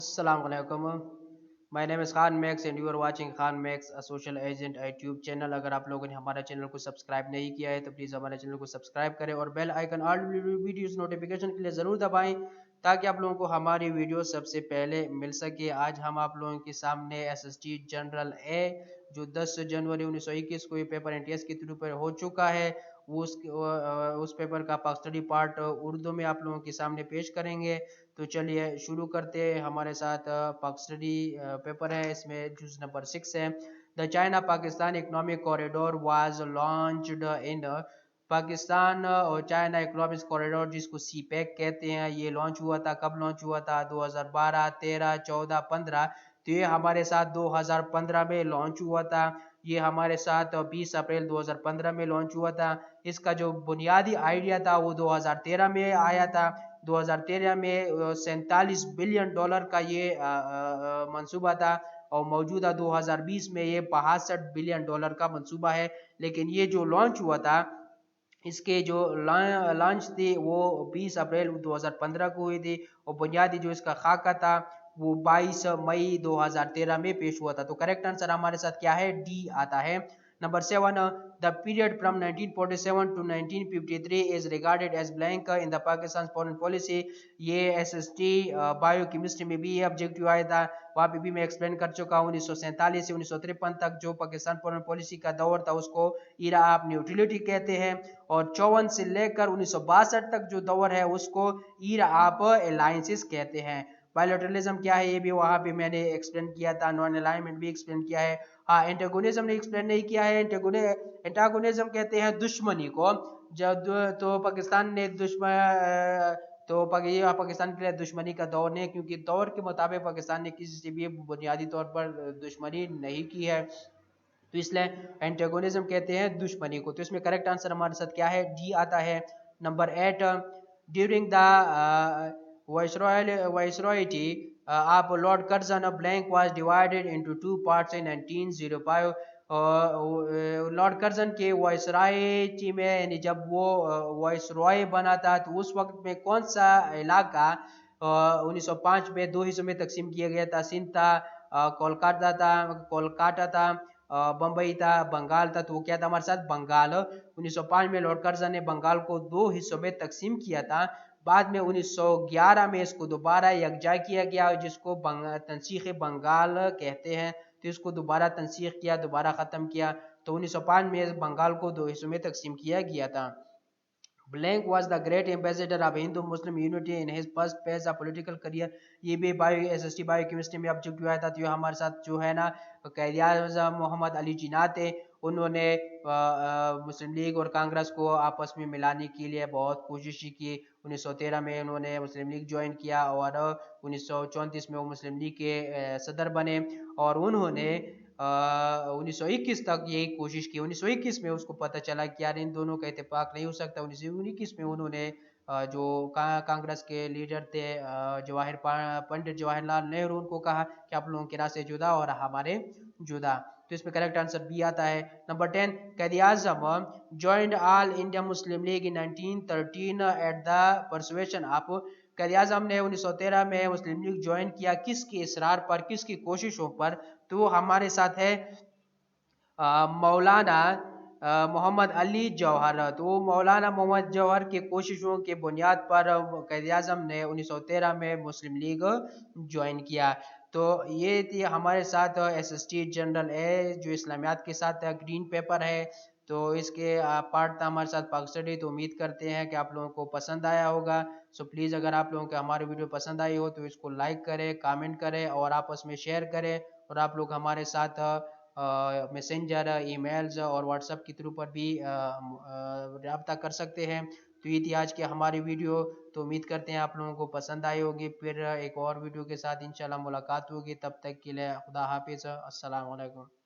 Assalamu alaikum. My name is Khan Max and you are watching Khan Max, a social agent YouTube channel. اگر آپ لوگوں نے ہمارا channel کو subscribe نہیں کیا ہے تو پلیز ہمارے چینل کو سبسکرائب کریں اور بیل آئیکن آل ویڈیوز نوٹیفیکیشن کے لیے ضرور دبائیں تاکہ آپ لوگوں کو ہماری ویڈیو سب سے پہلے مل سکے. آج ہم آپ لوگوں کے سامنے SST جنرل اے جو 10 جنوری 1921 کو یہ پیپر NTS کے تھرو پر ہو چکا ہے اس پیپر کا پاک اسٹڈی پارٹ اردو میں آپ لوگوں کے سامنے پیش کریں گے. تو چلیے شروع کرتے ہیں. ہمارے ساتھ پاک اسٹڈی پیپر ہے, اس میں جز نمبر 6 ہے. The China Pakistan Economic Corridor was launched in Pakistan اور چائنا اکنامک کوریڈور جس کو سی پیک کہتے ہیں, یہ لانچ ہوا تھا. کب لانچ ہوا تھا؟ 2012, 13, 14, 15. تو یہ ہمارے ساتھ 2015 میں لانچ ہوا تھا. یہ ہمارے ساتھ 20 اپریل 2015 میں لانچ ہوا تھا. اس کا جو بنیادی آئیڈیا تھا وہ 2013 میں آیا تھا. 2013 میں $47 بلین کا یہ منصوبہ تھا اور موجودہ 2020 میں یہ $62 بلین کا منصوبہ ہے. لیکن یہ جو لانچ ہوا تھا, اس کے جو لانچ تھی وہ 20 اپریل 2015 کو ہوئی تھی اور بنیادی جو اس کا خاکہ تھا وہ 22 مئی 2013 میں پیش ہوا تھا. تو کریکٹ آنسر ہمارے ساتھ کیا ہے؟ ڈی آتا ہے. Number 7, the period from 1947 to 1953 is regarded as blank in the Pakistan's foreign policy. یہ SST بایو کیمسٹری میں بھی یہ آبجیکٹیو آیا تھا, وہاں پہ بھی میں ایکسپلین کر چکا ہوں. 1947 سے 1953 تک جو پاکستان فورن پالیسی کا دور تھا اس کو ایرا آف نیوٹرلٹی کہتے ہیں, اور 54 سے لے کر 1962 تک جو دور ہے اس کو ایرا آف الائنسز کہتے ہیں. بائیلیٹرلزم کیا ہے یہ بھی وہاں پہ میں نے ایکسپلین کیا تھا. نان الائنمنٹ بھی ایکسپلین کیا ہے. ہاں, اینٹاگونزم نے ایکسپلین نہیں کیا ہے. اینٹاگونزم کہتے ہیں دشمنی کو. جب تو پاکستان نے پاکستان کے لیے دشمنی کا دور نہیں, کیونکہ دور کے مطابق پاکستان نے کسی سے بھی بنیادی طور پر دشمنی نہیں کی ہے, تو اس لیے اینٹاگونزم کہتے ہیں دشمنی کو. تو اس میں کریکٹ آنسر ہمارے ساتھ کیا ہے؟ ڈی آتا ہے. Number 8, during the viceroyalty of Lord Curzon, a blank was divided into 2 parts in 1905. Lord Curzon کے وائسرائٹی میں, یعنی جب وہ وائسرائے بنا تھا تو اس وقت میں کون سا علاقہ 1905 میں 2 حصوں میں تقسیم کیا گیا تھا؟ سندھ تھا, کولکاتا تھا, بمبئی تھا, بنگال تھا. تو وہ کیا تھا ہمارے ساتھ؟ بنگال. 1905 میں لارڈ کرزن نے بنگال کو 2 حصوں میں تقسیم کیا تھا. بعد میں 1911 میں اس کو دوبارہ یکجا کیا گیا جس کو تنسیخ بنگال کہتے ہیں. تو اس کو دوبارہ تنسیخ کیا, دوبارہ ختم کیا. تو 1905 میں بنگال کو 2 حصوں میں تقسیم کیا گیا تھا. Blank was the great ambassador of Hindu-Muslim unity in his first phase of political career. یہ بھی SST بایو کیمسٹری میں آبجیکٹیو آیا تھا. تو یہ ہمارے ساتھ جو ہے نا قائد اعظم محمد علی جناح تھے, انہوں نے مسلم لیگ اور کانگریس کو آپس میں ملانے کے لیے بہت کوشش کی. 1913 میں انہوں نے مسلم لیگ جوائن کیا اور 1934 میں وہ مسلم لیگ کے صدر بنے, اور انہوں نے 1921 تک یہی کوشش کی. 1921 میں اس کو پتہ چلا کہ یار ان دونوں کا اتفاق نہیں ہو سکتا. 1921 میں انہوں نے جو کانگریس کے لیڈر تھے پنڈت جواہر لال نہرو, ان کو کہا کہ آپ لوگوں کے راستے جدا اور ہمارے جدا. تو اس میں کریکٹ آنسر بی آتا ہے. Number 10, Quaid Azam joined all India Muslim League in 1913 at the persuasion of. Quaid Azam نے 1913 میں مسلم لیگ جوائن کیا, کس کے اصرار پر, کس کی کوششوں پر؟ تو ہمارے ساتھ ہے مولانا محمد علی جوہر. تو مولانا محمد جوہر کی کوششوں کے بنیاد پر قائد اعظم نے 1913 میں مسلم لیگ جوائن کیا. تو یہ تھی ہمارے ساتھ SST جنرل اے جو اسلامیات کے ساتھ گرین پیپر ہے. تو اس کے پارٹ تھا ہمارے ساتھ پاک اسٹڈی. تو امید کرتے ہیں کہ آپ لوگوں کو پسند آیا ہوگا. سو پلیز اگر آپ لوگوں کو ہماری ویڈیو پسند آئی ہو تو اس کو لائک کریں, کامنٹ کریں اور آپس میں شیئر کریں. اور آپ لوگ ہمارے ساتھ میسنجر, ای میلز اور واٹس ایپ کے تھرو پر بھی رابطہ کر سکتے ہیں. تو یہ تھی آج کی ہماری ویڈیو. تو امید کرتے ہیں آپ لوگوں کو پسند آئی ہوگی. پھر ایک اور ویڈیو کے ساتھ انشاءاللہ ملاقات ہوگی. تب تک کے لیے خدا حافظ. السلام علیکم.